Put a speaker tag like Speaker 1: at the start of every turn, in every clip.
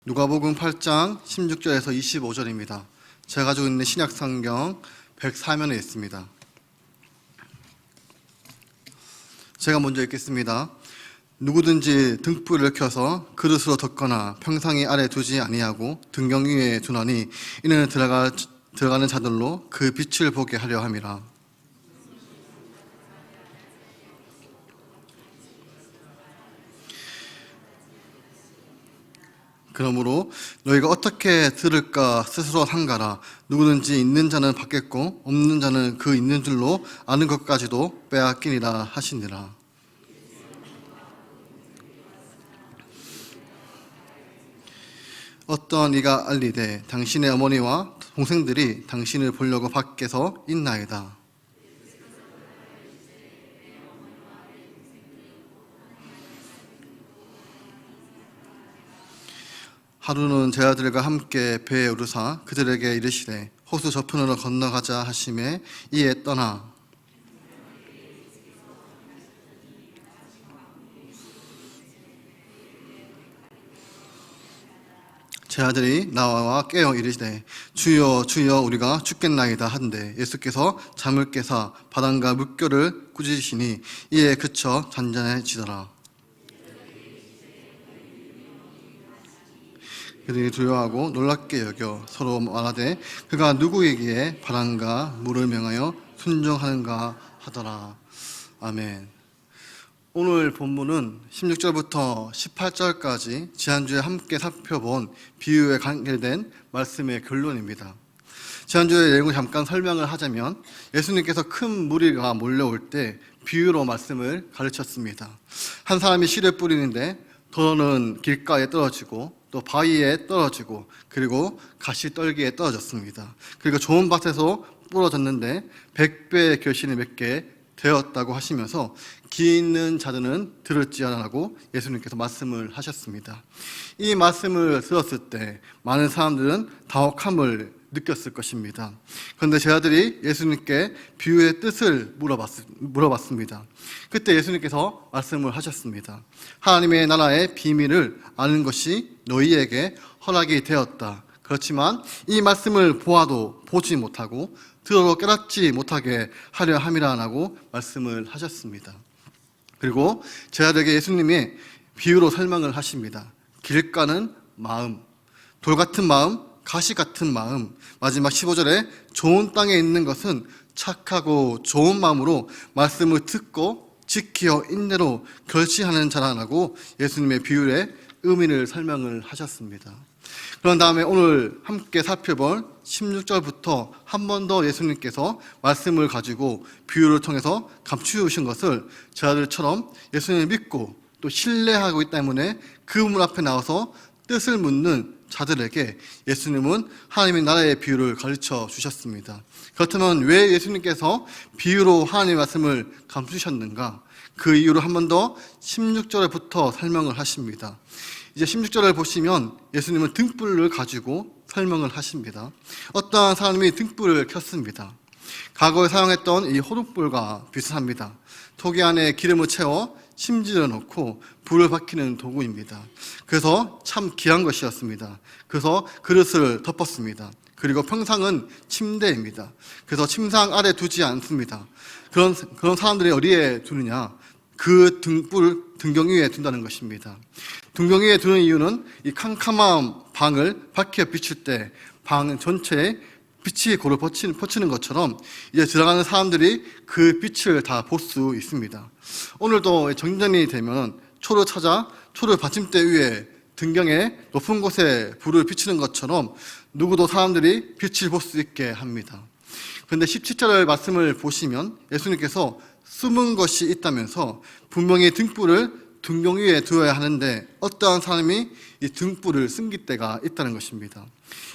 Speaker 1: 누가복음 8장 16절에서 25절입니다. 제가 가지고 있는 신약성경 104면에 있습니다. 제가 먼저 읽겠습니다. 누구든지 등불을 켜서 그릇으로 덮거나 평상이 아래 두지 아니하고 등경 위에 두나니 이는 들어가는 자들로 그 빛을 보게 하려 함이라. 그러므로 너희가 어떻게 들을까 스스로 삼가라. 누구든지 있는 자는 받겠고 없는 자는 그 있는 줄로 아는 것까지도 빼앗기니라 하시니라. 어떤 이가 알리되 당신의 어머니와 동생들이 당신을 보려고 밖에서 있나이다. 하루는 제 아들과 함께 배에 오르사 그들에게 이르시되 호수 저편으로 건너가자 하심에 이에 떠나 제 아들이 나와 깨어 이르시되 주여 주여 우리가 죽겠나이다 한데 예수께서 잠을 깨사 바람과 물결을 꾸짖으시니 이에 그쳐 잔잔해지더라. 그들이 두려워하고 놀랍게 여겨 서로 말하되 그가 누구이기에 바람과 물을 명하여 순종하는가 하더라. 아멘. 오늘 본문은 16절부터 18절까지 지난주에 함께 살펴본 비유에 관계된 말씀의 결론입니다. 지난주에 내용을 잠깐 설명을 하자면 예수님께서 큰 무리가 몰려올 때 비유로 말씀을 가르쳤습니다. 한 사람이 씨를 뿌리는데 더러는 길가에 떨어지고 또 바위에 떨어지고 그리고 가시떨기에 떨어졌습니다. 그리고 좋은 밭에서 부러졌는데 100배의 결실을 맺게 되었다고 하시면서 귀 있는 자들은 들을지 않으라고 예수님께서 말씀을 하셨습니다. 이 말씀을 들었을 때 많은 사람들은 당혹함을 느꼈을 것입니다. 그런데 제 아들이 예수님께 비유의 뜻을 물어봤습니다. 그때 예수님께서 말씀을 하셨습니다. 하나님의 나라의 비밀을 아는 것이 너희에게 허락이 되었다. 그렇지만 이 말씀을 보아도 보지 못하고 들어도 깨닫지 못하게 하려 함이라고 말씀을 하셨습니다. 그리고 제 아들에게 예수님이 비유로 설명을 하십니다. 길가는 마음, 돌 같은 마음, 가시 같은 마음. 마지막 15절에 좋은 땅에 있는 것은 착하고 좋은 마음으로 말씀을 듣고 지키어 인내로 결심하는 자라고 예수님의 비유의 의미를 설명을 하셨습니다. 그런 다음에 오늘 함께 살펴볼 16절부터 한 번 더 예수님께서 말씀을 가지고 비유를 통해서 감추신 것을 제 아들처럼 예수님을 믿고 또 신뢰하고 있기 때문에 그 문 앞에 나와서 뜻을 묻는 자들에게 예수님은 하나님의 나라의 비유를 가르쳐 주셨습니다. 그렇다면 왜 예수님께서 비유로 하나님의 말씀을 감추셨는가? 그 이유를 한 번 더 16절부터 설명을 하십니다. 이제 16절을 보시면 예수님은 등불을 가지고 설명을 하십니다. 어떠한 사람이 등불을 켰습니다. 과거에 사용했던 이 호둑불과 비슷합니다. 토기 안에 기름을 채워 심지를 넣고 불을 밝히는 도구입니다. 그래서 참 귀한 것이었습니다. 그래서 그릇을 덮었습니다. 그리고 평상은 침대입니다. 그래서 침상 아래 두지 않습니다. 그런 사람들이 어디에 두느냐? 그 등경 위에 둔다는 것입니다. 등경 위에 두는 이유는 이 캄캄한 방을 밝혀 비출 때 방 전체에 빛이 고루 퍼치는 것처럼 이제 들어가는 사람들이 그 빛을 다 볼 수 있습니다. 오늘도 정전이 되면 초를 찾아 초를 받침대 위에 등경에 높은 곳에 불을 비추는 것처럼 누구도 사람들이 빛을 볼 수 있게 합니다. 그런데 17절 말씀을 보시면 예수님께서 숨은 것이 있다면서 분명히 등불을 등경 위에 두어야 하는데 어떠한 사람이 이 등불을 숨길 때가 있다는 것입니다.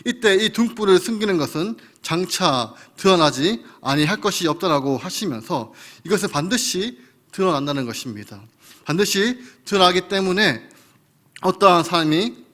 Speaker 1: 이때 이 등불을 숨기는 것은 장차 드러나지 아니할 것이 없다라고 하시면서 이것은 반드시 드러난다는 것입니다. 반드시 드러나기 때문에 어떠한 사람이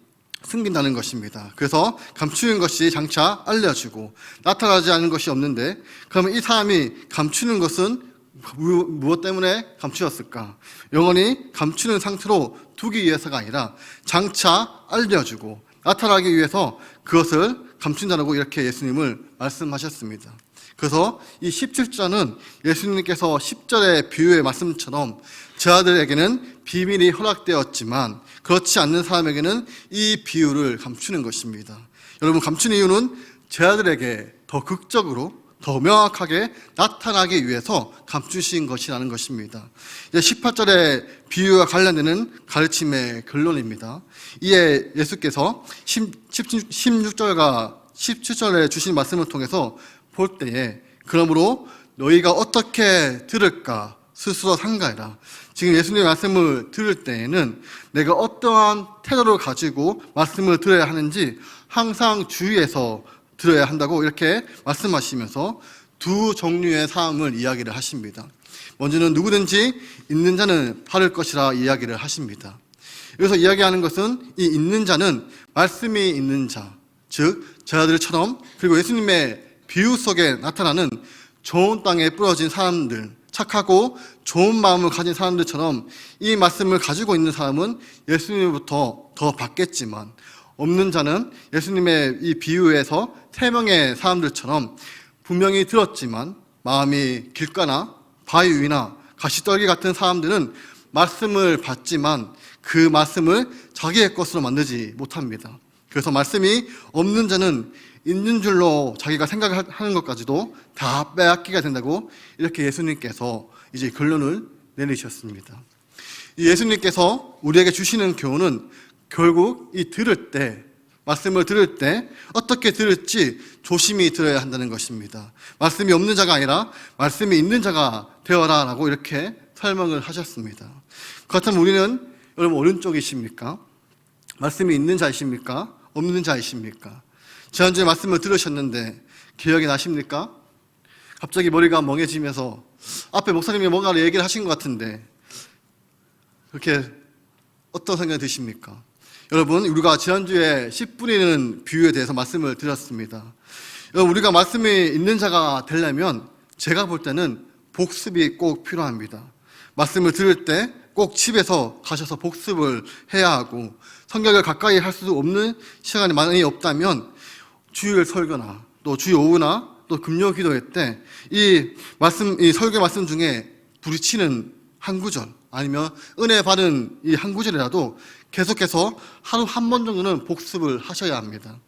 Speaker 1: 숨긴다는 것입니다. 그래서 감추는 것이 장차 알려지고 나타나지 않은 것이 없는데 그러면 이 사람이 감추는 것은 무엇 때문에 감추었을까? 영원히 감추는 상태로 두기 위해서가 아니라 장차 알려주고 나타나기 위해서 그것을 감춘다라고 이렇게 예수님을 말씀하셨습니다. 그래서 이 17절은 예수님께서 10절의 비유의 말씀처럼 저자들에게는 비밀이 허락되었지만 그렇지 않는 사람에게는 이 비유를 감추는 것입니다. 여러분, 감추는 이유는 저자들에게 더 극적으로 더 명확하게 나타나기 위해서 감추신 것이라는 것입니다. 18절의 비유와 관련되는 가르침의 결론입니다. 이에 예수께서 16절과 17절에 주신 말씀을 통해서 볼 때에 그러므로 너희가 어떻게 들을까 스스로 상가해라. 지금 예수님의 말씀을 들을 때에는 내가 어떠한 태도를 가지고 말씀을 들어야 하는지 항상 주의해서 들어야 한다고 이렇게 말씀하시면서 두 종류의 사람을 이야기를 하십니다. 먼저는 누구든지 있는 자는 바를 것이라 이야기를 하십니다. 여기서 이야기하는 것은 이 있는 자는 말씀이 있는 자, 즉 저자들처럼, 그리고 예수님의 비유 속에 나타나는 좋은 땅에 뿌려진 사람들, 착하고 좋은 마음을 가진 사람들처럼 이 말씀을 가지고 있는 사람은 예수님으로부터 더 받겠지만, 없는 자는 예수님의 이 비유에서 세 명의 사람들처럼 분명히 들었지만 마음이 길가나 바위 위나 가시떨기 같은 사람들은 말씀을 받지만 그 말씀을 자기의 것으로 만들지 못합니다. 그래서 말씀이 없는 자는 있는 줄로 자기가 생각하는 것까지도 다 빼앗기게 된다고 이렇게 예수님께서 이제 결론을 내리셨습니다. 예수님께서 우리에게 주시는 교훈은 결국 이 들을 때, 말씀을 들을 때 어떻게 들을지 조심히 들어야 한다는 것입니다. 말씀이 없는 자가 아니라 말씀이 있는 자가 되어라 라고 이렇게 설명을 하셨습니다. 그렇다면 우리는 여러분 어느 쪽이십니까? 말씀이 있는 자이십니까? 없는 자이십니까? 지난주에 말씀을 들으셨는데 기억이 나십니까? 갑자기 머리가 멍해지면서 앞에 목사님이 뭔가를 얘기를 하신 것 같은데 그렇게 어떤 생각이 드십니까? 여러분, 우리가 지난주에 씨 뿌리는 비유에 대해서 말씀을 드렸습니다. 여러분, 우리가 말씀이 있는 자가 되려면 제가 볼 때는 복습이 꼭 필요합니다. 말씀을 들을 때 꼭 집에서 가셔서 복습을 해야 하고, 성경을 가까이 할 수 없는 시간이 많이 없다면 주일 설교나 또 주일 오후나 또 금요 기도회 때 이 설교 말씀 중에 부딪히는 한 구절 아니면 은혜 받은 이 한 구절이라도 계속해서 하루 한 번 정도는 복습을 하셔야 합니다.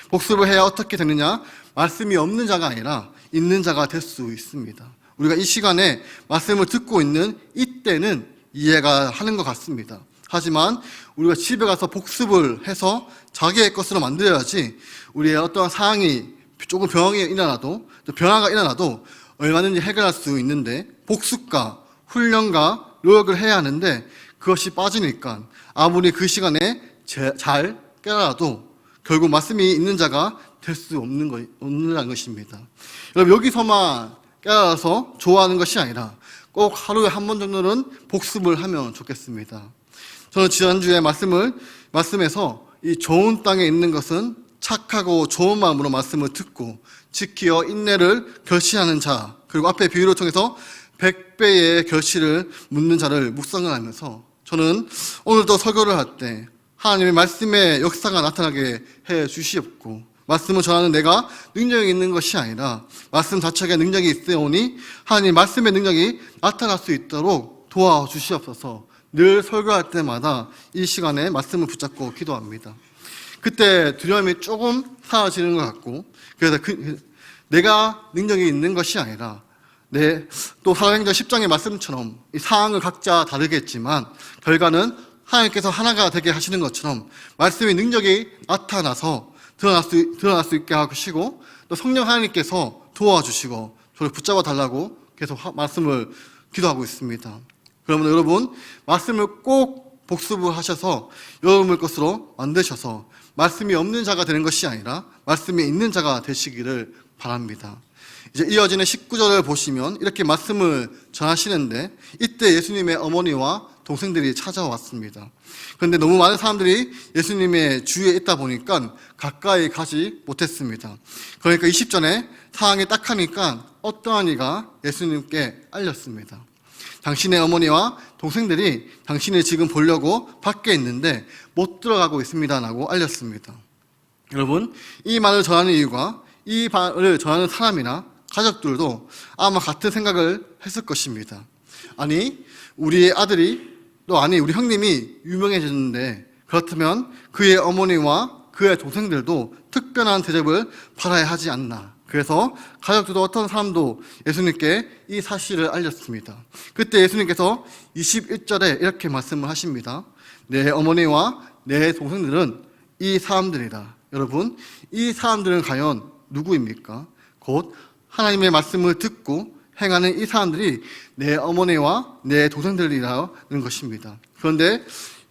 Speaker 1: 복습을 해야 어떻게 되느냐? 말씀이 없는 자가 아니라 있는 자가 될 수 있습니다. 우리가 이 시간에 말씀을 듣고 있는 이때는 이해가 하는 것 같습니다. 하지만 우리가 집에 가서 복습을 해서 자기의 것으로 만들어야지 우리의 어떠한 상황이 조금 변화가 일어나도 얼마든지 해결할 수 있는데, 복습과 훈련과 노력을 해야 하는데 그것이 빠지니까 아무리 그 시간에 잘 깨달아도 결국 말씀이 있는 자가 될 수 없는 것입니다. 여러분, 여기서만 깨달아서 좋아하는 것이 아니라 꼭 하루에 한 번 정도는 복습을 하면 좋겠습니다. 저는 지난주에 말씀에서 이 좋은 땅에 있는 것은 착하고 좋은 마음으로 말씀을 듣고 지키어 인내를 결실하는 자, 그리고 앞에 비유를 통해서 100배의 결실을 묻는 자를 묵상을 하면서 저는 오늘도 설교를 할 때 하나님의 말씀의 역사가 나타나게 해 주시옵고, 말씀을 전하는 내가 능력이 있는 것이 아니라 말씀 자체가 능력이 있으오니 하나님 말씀의 능력이 나타날 수 있도록 도와주시옵소서. 늘 설교할 때마다 이 시간에 말씀을 붙잡고 기도합니다. 그때 두려움이 조금 사라지는 것 같고, 그래서 내가 능력이 있는 것이 아니라 또 사도행전 10장의 말씀처럼 이 상황을 각자 다르겠지만 결과는 하나님께서 하나가 되게 하시는 것처럼 말씀의 능력이 나타나서 드러날 수 있게 하시고, 또 성령 하나님께서 도와주시고 저를 붙잡아 달라고 계속 말씀을 기도하고 있습니다. 그러면 여러분, 말씀을 꼭 복습을 하셔서 여러분의 것으로 만드셔서 말씀이 없는 자가 되는 것이 아니라 말씀이 있는 자가 되시기를 바랍니다. 이제 이어지는 19절을 보시면 이렇게 말씀을 전하시는데, 이때 예수님의 어머니와 동생들이 찾아왔습니다. 그런데 너무 많은 사람들이 예수님의 주위에 있다 보니까 가까이 가지 못했습니다. 그러니까 20절에 상황이 딱 하니까 어떠한 이가 예수님께 알렸습니다. 당신의 어머니와 동생들이 당신을 지금 보려고 밖에 있는데 못 들어가고 있습니다 라고 알렸습니다. 여러분, 이 말을 전하는 이유가 이 말을 전하는 사람이나 가족들도 아마 같은 생각을 했을 것입니다. 아니, 우리 아들이 우리 형님이 유명해졌는데 그렇다면 그의 어머니와 그의 동생들도 특별한 대접을 받아야 하지 않나. 그래서 가족들도 어떤 사람도 예수님께 이 사실을 알렸습니다. 그때 예수님께서 21절에 이렇게 말씀을 하십니다. 내 어머니와 내 동생들은 이 사람들이다. 여러분, 이 사람들은 과연 누구입니까? 곧 하나님의 말씀을 듣고 행하는 이 사람들이 내 어머니와 내 동생들이라는 것입니다. 그런데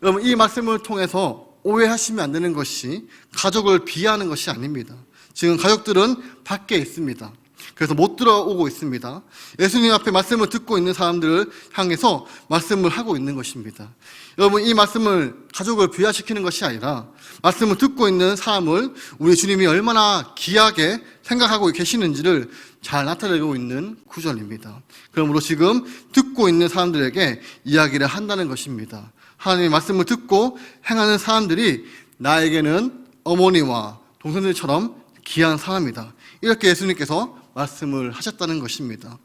Speaker 1: 여러분, 이 말씀을 통해서 오해하시면 안 되는 것이 가족을 비하하는 것이 아닙니다. 지금 가족들은 밖에 있습니다. 그래서 못 들어오고 있습니다. 예수님 앞에 말씀을 듣고 있는 사람들을 향해서 말씀을 하고 있는 것입니다. 여러분, 이 말씀을 가족을 비하시키는 것이 아니라 말씀을 듣고 있는 사람을 우리 주님이 얼마나 귀하게 생각하고 계시는지를 잘 나타내고 있는 구절입니다. 그러므로 지금 듣고 있는 사람들에게 이야기를 한다는 것입니다. 하나님의 말씀을 듣고 행하는 사람들이 나에게는 어머니와 동생들처럼 귀한 사람이다. 이렇게 예수님께서 말씀을 하셨다는 것입니다.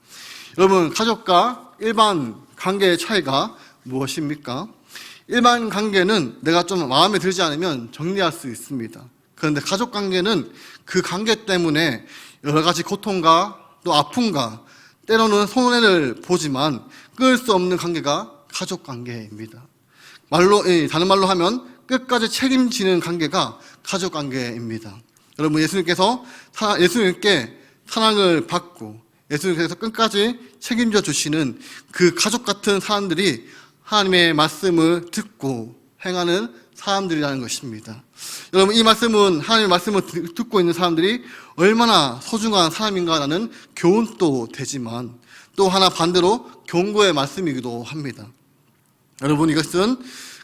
Speaker 1: 여러분, 가족과 일반 관계의 차이가 무엇입니까? 일반 관계는 내가 좀 마음에 들지 않으면 정리할 수 있습니다. 그런데 가족 관계는 그 관계 때문에 여러 가지 고통과 또 아픔과 때로는 손해를 보지만 끊을 수 없는 관계가 가족 관계입니다. 다른 말로 하면 끝까지 책임지는 관계가 가족 관계입니다. 여러분, 예수님께 사랑을 받고 예수님께서 끝까지 책임져 주시는 그 가족 같은 사람들이 하나님의 말씀을 듣고 행하는 사람들이라는 것입니다. 여러분, 이 말씀은 하나님의 말씀을 듣고 있는 사람들이 얼마나 소중한 사람인가라는 교훈도 되지만 또 하나 반대로 경고의 말씀이기도 합니다. 여러분, 이것은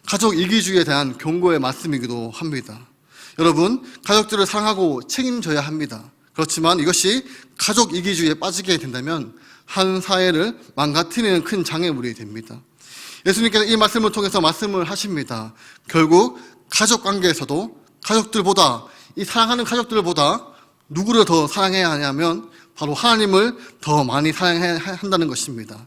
Speaker 1: 가족 이기주의에 대한 경고의 말씀이기도 합니다. 여러분, 가족들을 사랑하고 책임져야 합니다. 그렇지만 이것이 가족 이기주의에 빠지게 된다면 한 사회를 망가뜨리는 큰 장애물이 됩니다. 예수님께서 이 말씀을 통해서 말씀을 하십니다. 결국 가족 관계에서도 이 사랑하는 가족들보다 누구를 더 사랑해야 하냐면 바로 하나님을 더 많이 사랑해야 한다는 것입니다.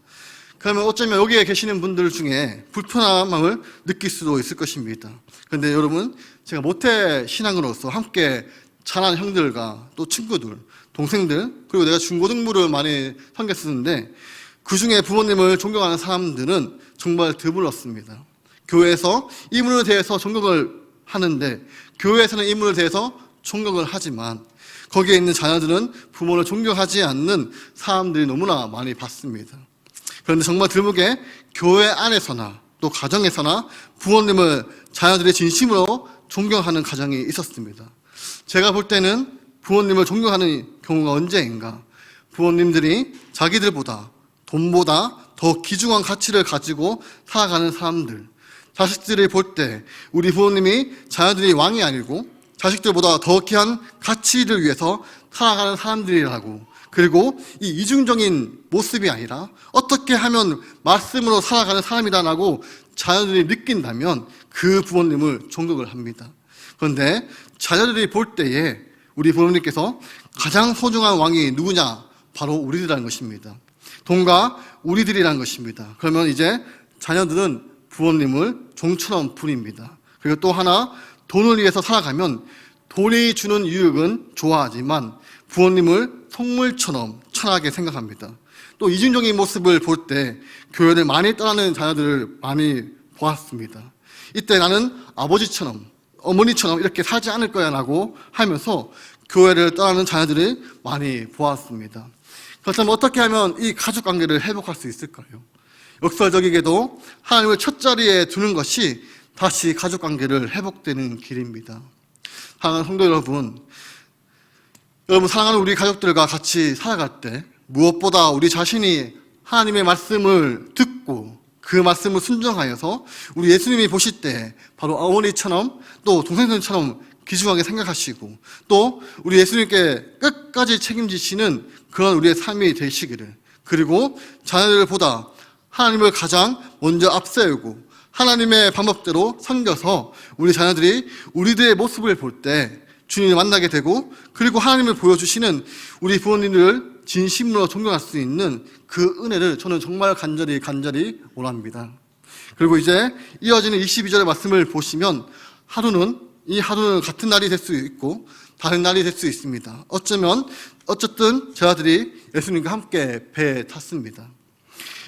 Speaker 1: 그러면 어쩌면 여기에 계시는 분들 중에 불편함을 느낄 수도 있을 것입니다. 그런데 여러분, 제가 모태 신앙으로서 함께 자란 형들과 또 친구들, 동생들, 그리고 내가 중고등부를 많이 섬겼었는데 그 중에 부모님을 존경하는 사람들은 정말 드물었습니다. 교회에서 이분에 대해서 존경을 하는데 교회에서는 이분에 대해서 존경을 하지만 거기에 있는 자녀들은 부모를 존경하지 않는 사람들이 너무나 많이 봤습니다. 그런데 정말 드물게 교회 안에서나 또 가정에서나 부모님을 자녀들이 진심으로 존경하는 가정이 있었습니다. 제가 볼 때는 부모님을 존경하는 경우가 언제인가? 부모님들이 자기들보다 돈보다 더 귀중한 가치를 가지고 살아가는 사람들, 자식들이 볼 때 우리 부모님이 자녀들이 왕이 아니고 자식들보다 더 귀한 가치를 위해서 살아가는 사람들이라고, 그리고 이 이중적인 모습이 아니라 어떻게 하면 말씀으로 살아가는 사람이다라고 자녀들이 느낀다면 그 부모님을 존경을 합니다. 그런데 자녀들이 볼 때에 우리 부모님께서 가장 소중한 왕이 누구냐? 바로 우리들이라는 것입니다. 돈과 우리들이라는 것입니다. 그러면 이제 자녀들은 부모님을 종처럼 부립니다. 그리고 또 하나, 돈을 위해서 살아가면 돈이 주는 유익은 좋아하지만 부모님을 속물처럼 천하게 생각합니다. 또 이중적인 모습을 볼 때 교회를 많이 떠나는 자녀들을 많이 보았습니다. 이때 나는 아버지처럼 어머니처럼 이렇게 살지 않을 거야 라고 하면서 교회를 떠나는 자녀들을 많이 보았습니다. 그렇다면 어떻게 하면 이 가족관계를 회복할 수 있을까요? 역설적이게도 하나님을 첫 자리에 두는 것이 다시 가족관계를 회복되는 길입니다. 사랑하는 성도 여러분, 사랑하는 우리 가족들과 같이 살아갈 때 무엇보다 우리 자신이 하나님의 말씀을 듣고 그 말씀을 순종하여서 우리 예수님이 보실 때 바로 어머니처럼 또 동생들처럼 귀중하게 생각하시고 또 우리 예수님께 끝까지 책임지시는 그런 우리의 삶이 되시기를, 그리고 자녀들보다 하나님을 가장 먼저 앞세우고 하나님의 방법대로 섬겨서 우리 자녀들이 우리들의 모습을 볼 때 주님을 만나게 되고, 그리고 하나님을 보여주시는 우리 부모님들을 진심으로 존경할 수 있는 그 은혜를 저는 정말 간절히 원합니다. 그리고 이제 이어지는 22절의 말씀을 보시면 이 하루는 같은 날이 될 수 있고 다른 날이 될 수 있습니다. 어쨌든 제 아들이 예수님과 함께 배에 탔습니다.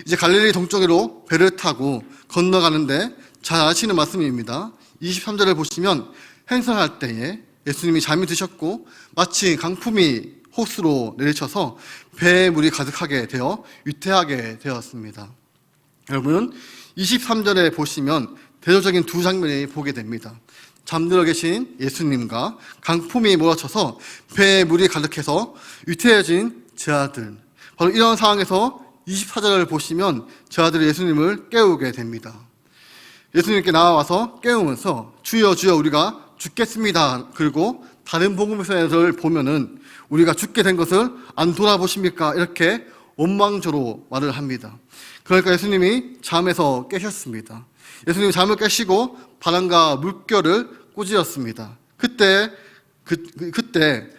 Speaker 1: 이제 갈릴리 동쪽으로 배를 타고 건너가는데 잘 아시는 말씀입니다. 23절을 보시면 행선할 때에 예수님이 잠이 드셨고 마치 강풍이 호수로 내리쳐서 배에 물이 가득하게 되어 위태하게 되었습니다. 여러분 23절에 보시면 대조적인 두 장면이 보게 됩니다. 잠들어 계신 예수님과 강풍이 몰아쳐서 배에 물이 가득해서 위태해진 제 아들. 바로 이런 상황에서 24절을 보시면 제 아들이 예수님을 깨우게 됩니다. 예수님께 나와서 깨우면서 주여 주여 우리가 죽겠습니다. 그리고 다른 복음서를 보면은 우리가 죽게 된 것을 안 돌아보십니까? 이렇게 원망조로 말을 합니다. 그러니까 예수님이 잠에서 깨셨습니다. 예수님이 잠을 깨시고 바람과 물결을 꾸짖었습니다. 그때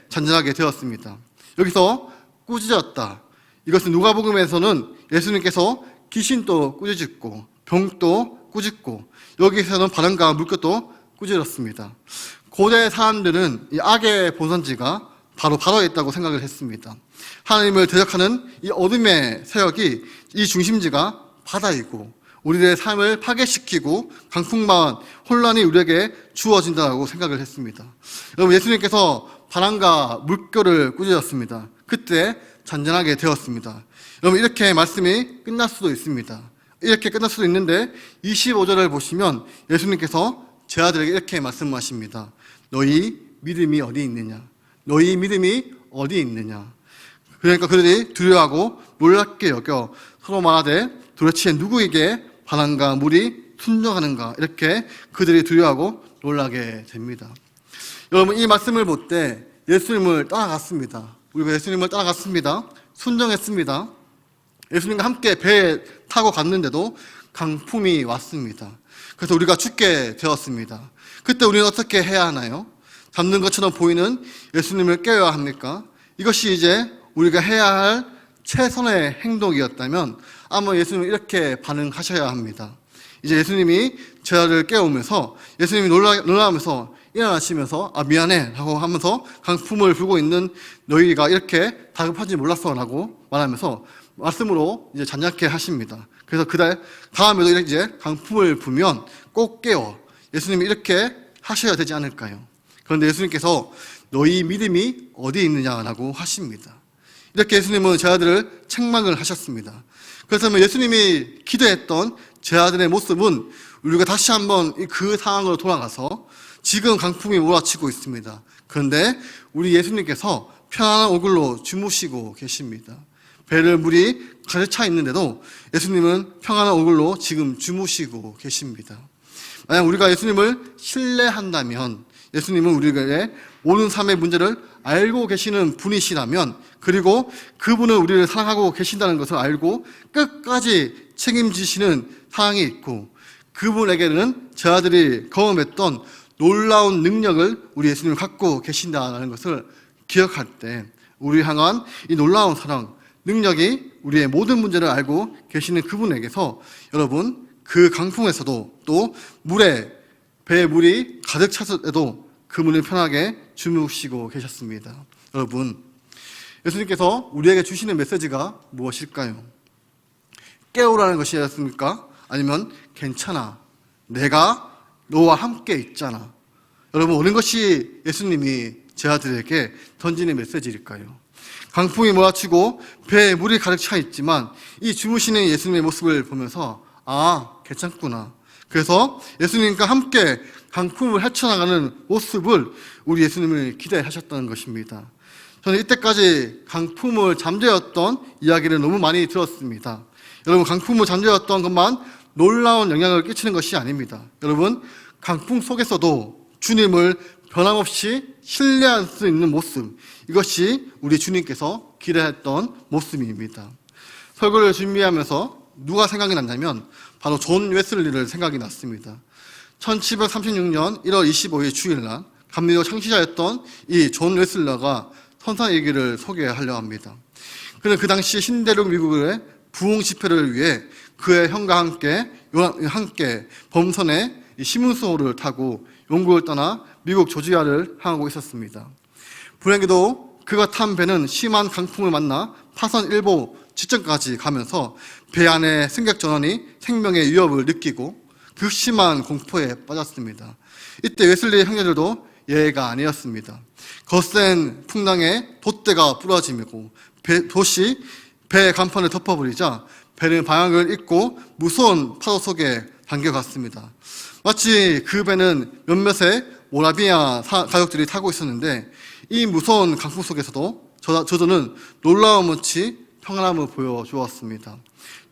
Speaker 1: 잔잔하게 되었습니다. 여기서 꾸짖었다. 이것은 누가복음에서는 예수님께서 귀신도 꾸짖고 병도 꾸짖고 여기서는 바람과 물결도 꾸짖었습니다. 고대 사람들은 이 악의 본산지가 바로에 있다고 생각을 했습니다. 하나님을 대적하는 이 어둠의 세력이 이 중심지가 바다이고 우리들의 삶을 파괴시키고 강풍만 혼란이 우리에게 주어진다고 생각을 했습니다. 여러분 예수님께서 바람과 물결을 꾸짖었습니다. 그때 잔잔하게 되었습니다. 여러분 이렇게 말씀이 끝날 수도 있습니다. 이렇게 끝날 수도 있는데 25절을 보시면 예수님께서 제 아들에게 이렇게 말씀하십니다. 너희 믿음이 어디 있느냐? 너희 믿음이 어디 있느냐? 그러니까 그들이 두려워하고 놀랍게 여겨 서로 말하되 도대체 누구에게 바람과 물이 순종하는가? 이렇게 그들이 두려워하고 놀라게 됩니다. 여러분 이 말씀을 볼 때 예수님을 따라갔습니다. 우리가 예수님을 따라갔습니다. 순종했습니다. 예수님과 함께 배에 타고 갔는데도 강풍이 왔습니다. 그래서 우리가 죽게 되었습니다. 그때 우리는 어떻게 해야 하나요? 잠든 것처럼 보이는 예수님을 깨워야 합니까? 이것이 이제 우리가 해야 할 최선의 행동이었다면 아마 예수님은 이렇게 반응하셔야 합니다. 이제 예수님이 제 아들을 깨우면서 예수님이 놀라면서 일어나시면서 미안해 라고 하면서 강풍을 불고 있는 너희가 이렇게 다급한지 몰랐어 라고 말하면서 말씀으로 이제 잔잔케 하십니다. 그래서 다음에도 이제 강풍을 불면 꼭 깨워 예수님이 이렇게 하셔야 되지 않을까요? 그런데 예수님께서 너희 믿음이 어디 있느냐라고 하십니다. 이렇게 예수님은 제 아들을 책망을 하셨습니다. 그래서 예수님이 기도했던 제 아들의 모습은 우리가 다시 한번 그 상황으로 돌아가서 지금 강풍이 몰아치고 있습니다. 그런데 우리 예수님께서 편안한 얼굴로 주무시고 계십니다. 배를 물이 가득 차 있는데도 예수님은 평안한 얼굴로 지금 주무시고 계십니다. 만약 우리가 예수님을 신뢰한다면 예수님은 우리에게 모든 삶의 문제를 알고 계시는 분이시라면 그리고 그분은 우리를 사랑하고 계신다는 것을 알고 끝까지 책임지시는 상황이 있고 그분에게는 제 아들이 경험했던 놀라운 능력을 우리 예수님을 갖고 계신다는 것을 기억할 때 우리 향한 이 놀라운 사랑, 능력이 우리의 모든 문제를 알고 계시는 그분에게서 여러분 그 강풍에서도 또 배에 물이 가득 찼어도 그분을 편하게 주무시고 계셨습니다. 여러분 예수님께서 우리에게 주시는 메시지가 무엇일까요? 깨우라는 것이었습니까? 아니면 괜찮아 내가 너와 함께 있잖아. 여러분 어느 것이 예수님이 제 아들에게 던지는 메시지일까요? 강풍이 몰아치고 배에 물이 가득 차 있지만 이 주무시는 예수님의 모습을 보면서 괜찮구나. 그래서 예수님과 함께 강풍을 헤쳐나가는 모습을 우리 예수님을 기대하셨다는 것입니다. 저는 이때까지 강풍을 잠재웠던 이야기를 너무 많이 들었습니다. 여러분 강풍을 잠재웠던 것만 놀라운 영향을 끼치는 것이 아닙니다. 여러분 강풍 속에서도 주님을 변함없이 신뢰할 수 있는 모습, 이것이 우리 주님께서 기대했던 모습입니다. 설교를 준비하면서 누가 생각이 났냐면 바로 존 웨슬리를 생각이 났습니다. 1736년 1월 25일 주일날 감리교 창시자였던 이 존 웨슬러가 선사 얘기를 소개하려 합니다. 그는 그 당시 신대륙 미국의 부흥 집회를 위해 그의 형과 함께 범선에 시문소호를 타고 영국을 떠나 미국 조지아를 향하고 있었습니다. 불행히도 그가 탄 배는 심한 강풍을 만나 파선 일보 직전까지 가면서 배 안의 승객 전원이 생명의 위협을 느끼고 극심한 공포에 빠졌습니다. 이때 웨슬리 형제들도 예외가 아니었습니다. 거센 풍랑에 돛대가 부러지고 돛이 배 간판을 덮어버리자 배는 방향을 잃고 무서운 파도 속에 담겨갔습니다. 마치 그 배는 몇몇의 모라비아 가족들이 타고 있었는데 이 무서운 강풍 속에서도 저들은 놀라움없이 평안함을 보여주었습니다.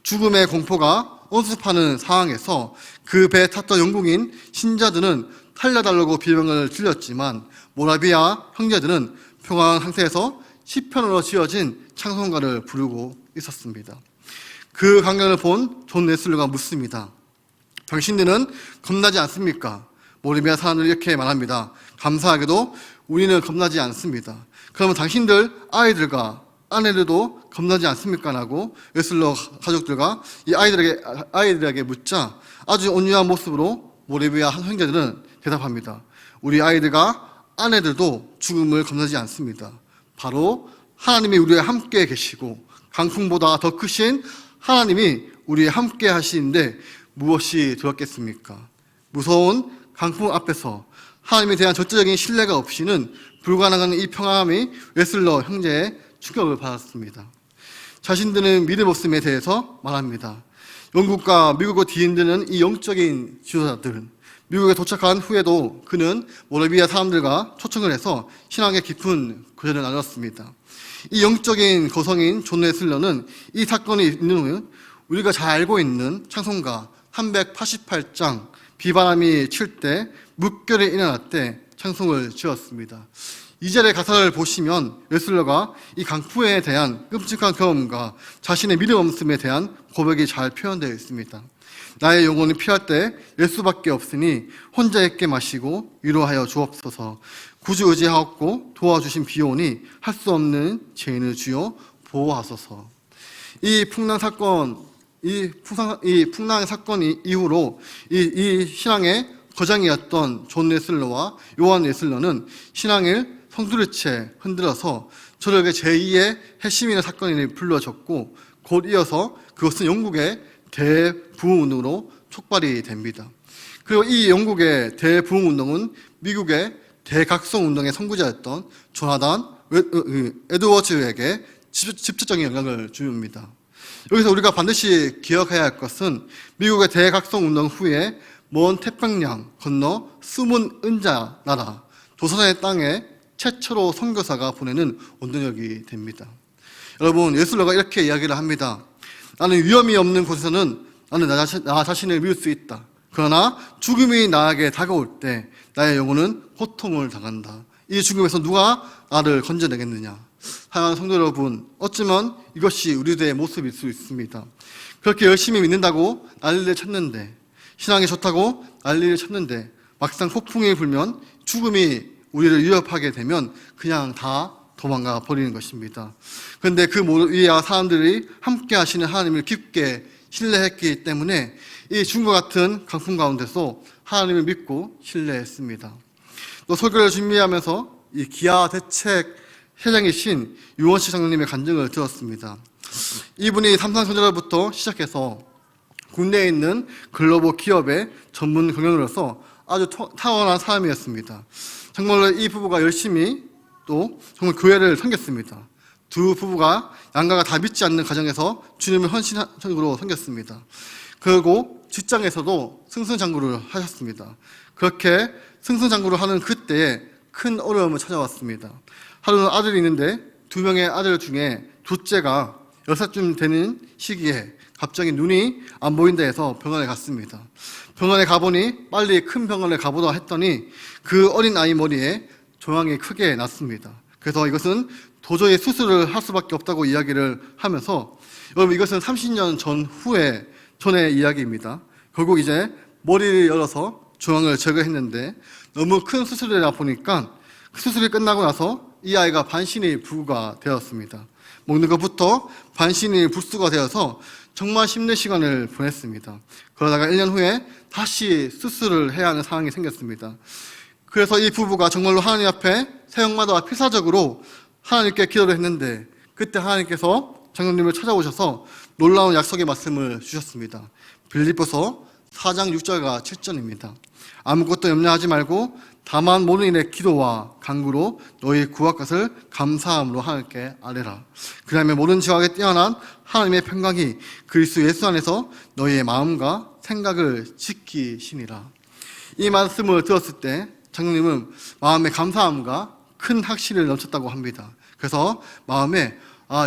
Speaker 1: 죽음의 공포가 엄습하는 상황에서 그 배에 탔던 영국인 신자들은 살려달라고 비명을 질렀지만 모라비아 형제들은 평안한 상태에서 시편으로 지어진 찬송가를 부르고 있었습니다. 그 광경을 본 존 웨슬리가 묻습니다. 당신들은 겁나지 않습니까? 모라비아 사람들이 이렇게 말합니다. 감사하게도 우리는 겁나지 않습니다. 그러면 당신들 아이들과 아내들도 겁나지 않습니까? 라고 웨슬러 가족들과 이 아이들에게 묻자 아주 온유한 모습으로 모라비아 형제들은 대답합니다. 우리 아이들과 아내들도 죽음을 겁나지 않습니다. 바로 하나님이 우리와 함께 계시고 강풍보다 더 크신 하나님이 우리와 함께 하시는데 무엇이 두렵겠습니까? 무서운 강풍 앞에서 하나님에 대한 절대적인 신뢰가 없이는 불가능한 이 평안함이 웨슬러 형제의 충격을 받았습니다. 자신들은 믿음 없음에 대해서 말합니다. 영국과 미국을 뒤흔드는 이 영적인 지도자들, 미국에 도착한 후에도 그는 모라비아 사람들과 초청을 해서 신앙의 깊은 교제를 나눴습니다. 이 영적인 거성인 존 웨슬러는 이 사건이 있는 후 우리가 잘 알고 있는 찬송가 388장 비바람이 칠 때 물결이 일어날 때 찬송을 지었습니다. 2절의 가사를 보시면 웨슬러가 이 강풍에 대한 끔찍한 경험과 자신의 믿음 없음에 대한 고백이 잘 표현되어 있습니다. 나의 영혼이 피할 때 예수밖에 없으니 혼자 있게 마시고 위로하여 주옵소서. 구주 의지하옵고 도와주신 비오니 할 수 없는 죄인을 주여 보호하소서. 이 풍랑 사건 이후로 이 신앙의 거장이었던 존 웨슬러와 요한 웨슬러는 신앙을 성두리째 흔들어서 저력의 제2의 핵심이라는 사건이 불러졌고 곧 이어서 그것은 영국의 대부흥운동으로 촉발이 됩니다. 그리고 이 영국의 대부흥운동은 미국의 대각성운동의 선구자였던 조나단 에드워즈에게 직접적인 영향을 줍니다. 여기서 우리가 반드시 기억해야 할 것은 미국의 대각성운동 후에 먼 태평양 건너 숨은 은자 나라 조선의 땅에 최초로 선교사가 보내는 원동력이 됩니다. 여러분, 웨슬러가 이렇게 이야기를 합니다. 나는 위험이 없는 곳에서는 나는 나 자신을 믿을 수 있다. 그러나 죽음이 나에게 다가올 때 나의 영혼은 고통을 당한다. 이 죽음에서 누가 나를 건져내겠느냐. 사랑하는 성도 여러분, 어쩌면 이것이 우리들의 모습일 수 있습니다. 그렇게 열심히 믿는다고 난리를 쳤는데, 신앙이 좋다고 난리를 쳤는데 막상 폭풍이 불면 죽음이 우리를 위협하게 되면 그냥 다 도망가 버리는 것입니다. 그런데 그 모리아 사람들이 함께 하시는 하나님을 깊게 신뢰했기 때문에 이 죽음과 같은 강풍 가운데서 하나님을 믿고 신뢰했습니다. 또 설교를 준비하면서 이 기아 대책 회장이신 유원식 장로님의 간증을 들었습니다. 이분이 삼성전자로부터 시작해서 국내에 있는 글로벌 기업의 전문 경영으로서 아주 탁월한 사람이었습니다. 정말로 이 부부가 열심히 또 정말 교회를 섬겼습니다. 두 부부가 양가가 다 믿지 않는 가정에서 주님을 헌신적으로 섬겼습니다. 그리고 직장에서도 승승장구를 하셨습니다. 그렇게 승승장구를 하는 그때에 큰 어려움을 찾아왔습니다. 하루는 아들이 있는데 두 명의 아들 중에 둘째가 6살쯤 되는 시기에 갑자기 눈이 안 보인다 해서 병원에 갔습니다. 병원에 가보니 빨리 큰 병원에 가보다 했더니 그 어린 아이 머리에 종양이 크게 났습니다. 그래서 이것은 도저히 수술을 할 수밖에 없다고 이야기를 하면서, 여러분 이것은 30년 전의 이야기입니다. 결국 이제 머리를 열어서 중앙을 제거했는데 너무 큰 수술이라 보니까 수술이 끝나고 나서 이 아이가 반신이 부가 되었습니다. 먹는 것부터 반신이 불수가 되어서 정말 힘든 시간을 보냈습니다. 그러다가 1년 후에 다시 수술을 해야 하는 상황이 생겼습니다. 그래서 이 부부가 정말로 하나님 앞에 새벽마다 필사적으로 하나님께 기도를 했는데 그때 하나님께서 장로님을 찾아오셔서 놀라운 약속의 말씀을 주셨습니다. 빌립보서 4장 6절과 7절입니다. 아무것도 염려하지 말고 다만 모든 일에 기도와 간구로 너희 구할 것을 감사함으로 하나님께 아뢰라. 그러면 모든 지각에 뛰어난 하나님의 평강이 그리스도 예수 안에서 너희의 마음과 생각을 지키시니라. 이 말씀을 들었을 때 장로님은 마음의 감사함과 큰 확신을 넘쳤다고 합니다. 그래서 마음에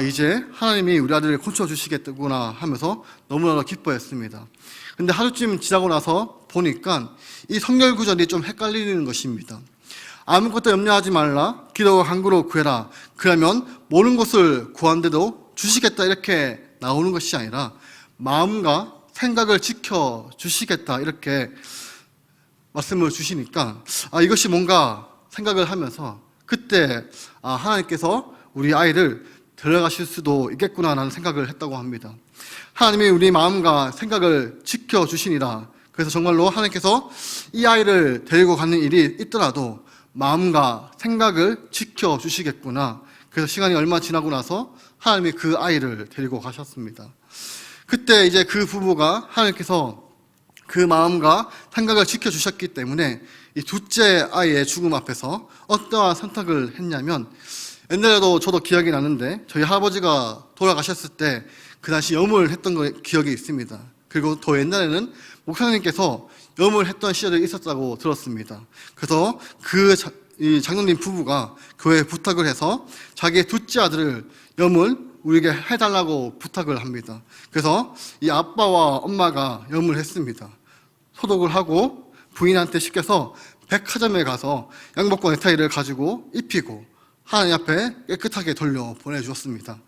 Speaker 1: 이제 하나님이 우리 아들을 고쳐 주시겠구나 하면서 너무나 기뻐했습니다. 근데 하루쯤 지나고 나서 보니까 이 성결 구절이 좀 헷갈리는 것입니다. 아무것도 염려하지 말라, 기도와 간구로 구해라. 그러면 모든 것을 구한데도 주시겠다 이렇게 나오는 것이 아니라 마음과 생각을 지켜 주시겠다 이렇게 말씀을 주시니까 이것이 뭔가 생각을 하면서 그때 하나님께서 우리 아이를 데려가실 수도 있겠구나라는 생각을 했다고 합니다. 하나님이 우리 마음과 생각을 지켜주시니라. 그래서 정말로 하나님께서 이 아이를 데리고 가는 일이 있더라도 마음과 생각을 지켜주시겠구나. 그래서 시간이 얼마 지나고 나서 하나님이 그 아이를 데리고 가셨습니다. 그때 이제 그 부부가 하나님께서 그 마음과 생각을 지켜주셨기 때문에 이 둘째 아이의 죽음 앞에서 어떠한 선택을 했냐면 옛날에도 저도 기억이 나는데 저희 할아버지가 돌아가셨을 때 그 당시 염을 했던 기억이 있습니다. 그리고 더 옛날에는 목사님께서 염을 했던 시절이 있었다고 들었습니다. 그래서 이 장로님 부부가 교회에 부탁을 해서 자기의 둘째 아들을 염을 우리에게 해달라고 부탁을 합니다. 그래서 이 아빠와 엄마가 염을 했습니다. 소독을 하고 부인한테 시켜서 백화점에 가서 양복과 넥타이를 가지고 입히고 하나님 앞에 깨끗하게 돌려 보내주었습니다.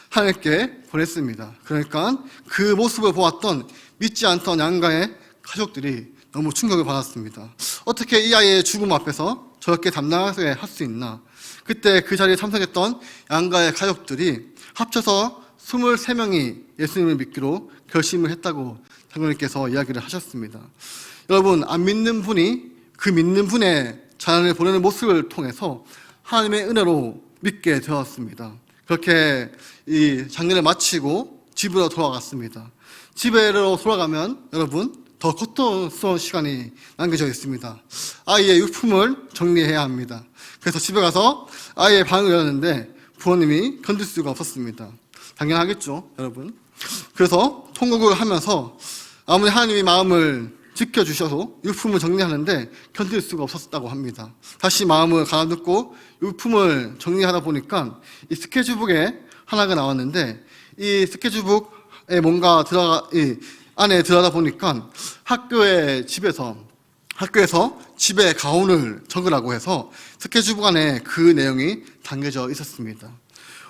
Speaker 1: 하나님께 보냈습니다. 그러니까 그 모습을 보았던 믿지 않던 양가의 가족들이 너무 충격을 받았습니다. 어떻게 이 아이의 죽음 앞에서 저렇게 담당하게 할 수 있나. 그때 그 자리에 참석했던 양가의 가족들이 합쳐서 23명이 예수님을 믿기로 결심을 했다고 장로님께서 이야기를 하셨습니다. 여러분, 안 믿는 분이 그 믿는 분의 자녀를 보내는 모습을 통해서 하나님의 은혜로 믿게 되었습니다. 그렇게 이 장례를 마치고 집으로 돌아갔습니다. 집으로 돌아가면 여러분 더 고통스러운 시간이 남겨져 있습니다. 아이의 유품을 정리해야 합니다. 그래서 집에 가서 아이의 방을 열었는데 부모님이 건들 수가 없었습니다. 당연하겠죠, 여러분. 그래서 통곡을 하면서 아무리 하나님이 마음을 지켜주셔서 유품을 정리하는데 견딜 수가 없었다고 합니다. 다시 마음을 가다듬고 유품을 정리하다 보니까 이 스케치북에 하나가 나왔는데 이 스케치북에 뭔가 안에 들어가다 보니까 학교에서 집에 가온을 적으라고 해서 스케치북 안에 그 내용이 담겨져 있었습니다.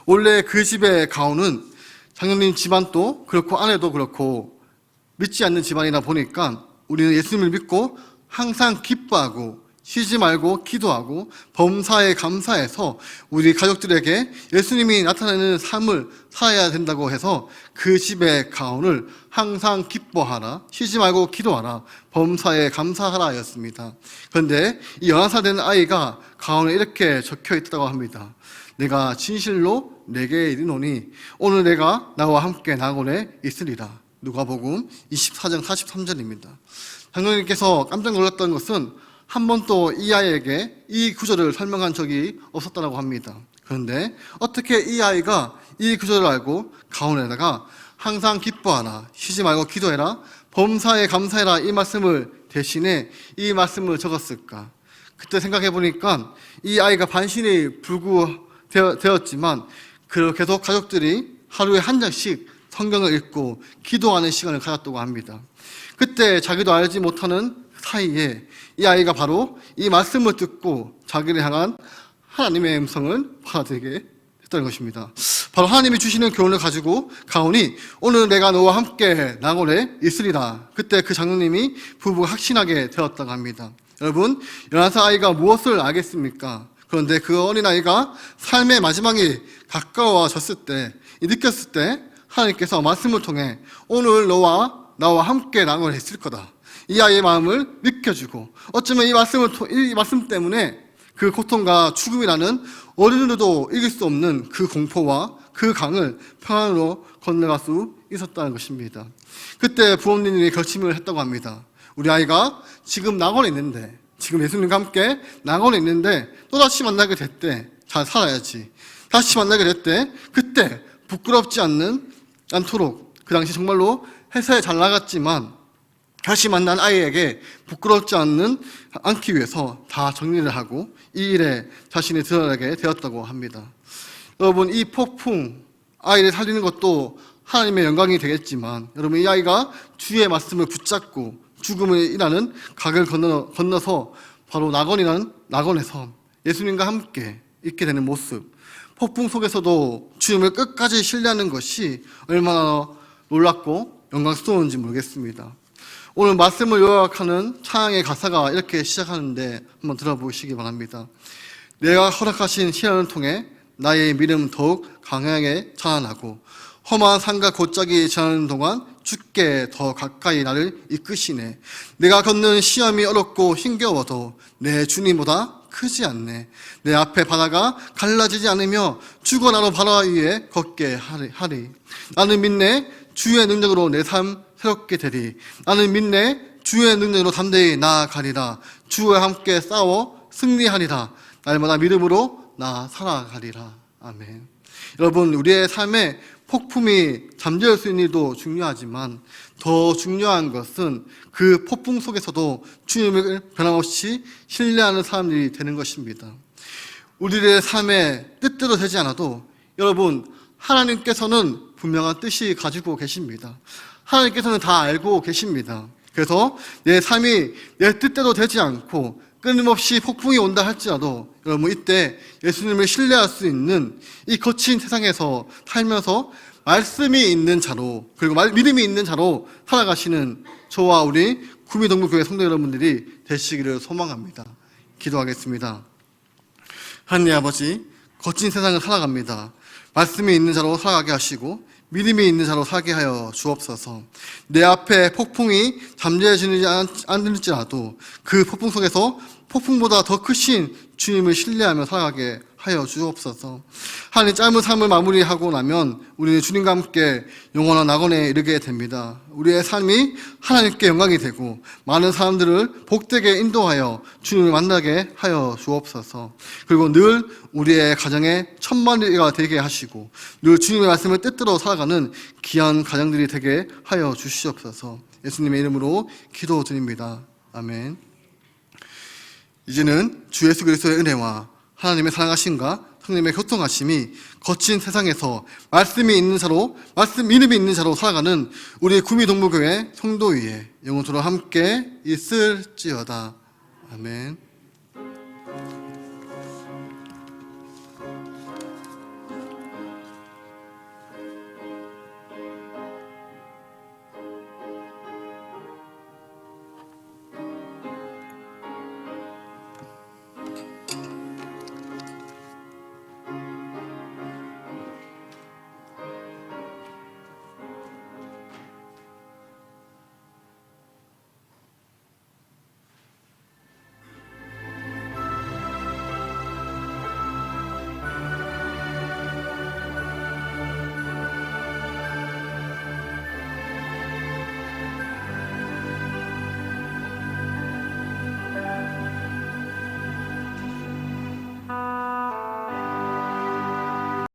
Speaker 1: 원래 그 집의 가온은 장로님 집안도 그렇고 아내도 그렇고 믿지 않는 집안이다 보니까 우리는 예수님을 믿고 항상 기뻐하고 쉬지 말고 기도하고 범사에 감사해서 우리 가족들에게 예수님이 나타내는 삶을 살아야 된다고 해서 그 집의 가온을 항상 기뻐하라, 쉬지 말고 기도하라, 범사에 감사하라 였습니다. 그런데 이 11살 된 아이가 가온에 이렇게 적혀 있다고 합니다. 내가 진실로 내게 이르노니 오늘 내가 나와 함께 낙원에 있으리라. 누가복음 24장 43절입니다. 장로님께서 깜짝 놀랐던 것은 한 번도 이 아이에게 이 구절을 설명한 적이 없었다고 합니다. 그런데 어떻게 이 아이가 이 구절을 알고 가온에다가 항상 기뻐하라, 쉬지 말고 기도해라, 범사에 감사해라 이 말씀을 대신에 이 말씀을 적었을까? 그때 생각해 보니까 이 아이가 반신이 불구되었지만 계속 가족들이 하루에 한 장씩 성경을 읽고 기도하는 시간을 가졌다고 합니다. 그때 자기도 알지 못하는 사이에 이 아이가 바로 이 말씀을 듣고 자기를 향한 하나님의 음성을 받아들이게 했다는 것입니다. 바로 하나님이 주시는 교훈을 가지고 가오니 오늘 내가 너와 함께 낙원에 있으리라. 그때 그 장로님이 부부가 확신하게 되었다고 합니다. 여러분, 11살 아이가 무엇을 알겠습니까? 그런데 그 어린아이가 삶의 마지막이 가까워졌을 때, 느꼈을 때 하나님께서 말씀을 통해 오늘 너와 나와 함께 낙원에 있을 거다. 이 아이의 마음을 느껴주고, 어쩌면 이 말씀 때문에 그 고통과 죽음이라는 어른으로도 이길 수 없는 그 공포와 그 강을 평안으로 건너갈 수 있었다는 것입니다. 그때 부모님이 결심을 했다고 합니다. 우리 아이가 지금 낙원에 있는데, 지금 예수님과 함께 낙원에 있는데 또다시 만나게 됐대. 잘 살아야지. 다시 만나게 됐대. 그때 부끄럽지 않도록, 그 당시 정말로 회사에 잘 나갔지만 다시 만난 아이에게 부끄럽지 않기 위해서 다 정리를 하고 이 일에 자신이 드러나게 되었다고 합니다. 여러분, 이 폭풍, 아이를 살리는 것도 하나님의 영광이 되겠지만, 여러분, 이 아이가 주의 말씀을 붙잡고 죽음을 일하는 각을 건너서 바로 낙원에서 예수님과 함께 있게 되는 모습, 폭풍 속에서도 주님을 끝까지 신뢰하는 것이 얼마나 놀랍고 영광스러운지 모르겠습니다. 오늘 말씀을 요약하는 찬양의 가사가 이렇게 시작하는데 한번 들어보시기 바랍니다. 내가 허락하신 시련을 통해 나의 믿음 더욱 강하게 자라나고 험한 산과 골짜기 지나는 동안 주께 더 가까이 나를 이끄시네. 내가 걷는 시험이 어렵고 힘겨워도 내 주님보다 크지 않네. 내 앞에 바다가 갈라지지 않으며 죽어나로 바다 위에 걷게 하리. 나는 믿네. 주의 능력으로 내 삶 새롭게 되리. 나는 믿네. 주의 능력으로 담대히 나아가리라. 주와 함께 싸워 승리하리라. 날마다 믿음으로 나 살아가리라. 아멘. 여러분, 우리의 삶에 폭풍이 잠재울 수 있는 일도 중요하지만 더 중요한 것은 그 폭풍 속에서도 주님을 변함없이 신뢰하는 사람들이 되는 것입니다. 우리의 삶에 뜻대로 되지 않아도 여러분, 하나님께서는 분명한 뜻이 가지고 계십니다. 하나님께서는 다 알고 계십니다. 그래서 내 삶이 내 뜻대로 되지 않고 끊임없이 폭풍이 온다 할지라도 여러분, 이때 예수님을 신뢰할 수 있는 이 거친 세상에서 살면서 말씀이 있는 자로, 그리고 믿음이 있는 자로 살아가시는 저와 우리 구미동부교회 성도 여러분들이 되시기를 소망합니다. 기도하겠습니다. 하나님 아버지, 거친 세상을 살아갑니다. 말씀이 있는 자로 살아가게 하시고 믿음이 있는 자로 살게 하여 주옵소서. 내 앞에 폭풍이 잠재해지지 않을지라도 그 폭풍 속에서 폭풍보다 더 크신 주님을 신뢰하며 살아가게 하여 주옵소서. 하나님, 짧은 삶을 마무리하고 나면 우리는 주님과 함께 영원한 낙원에 이르게 됩니다. 우리의 삶이 하나님께 영광이 되고 많은 사람들을 복되게 인도하여 주님을 만나게 하여 주옵소서. 그리고 늘 우리의 가정에 천만리가 되게 하시고 늘 주님의 말씀을 뜻대로 살아가는 귀한 가정들이 되게 하여 주시옵소서. 예수님의 이름으로 기도드립니다. 아멘. 이제는 주 예수 그리스도의 은혜와 하나님의 사랑하심과 성령의 교통하심이 거친 세상에서 말씀이 있는 자로, 믿음이 있는 자로 살아가는 우리 구미동부교회 성도 위에 영원토록 함께 있을지어다. 아멘.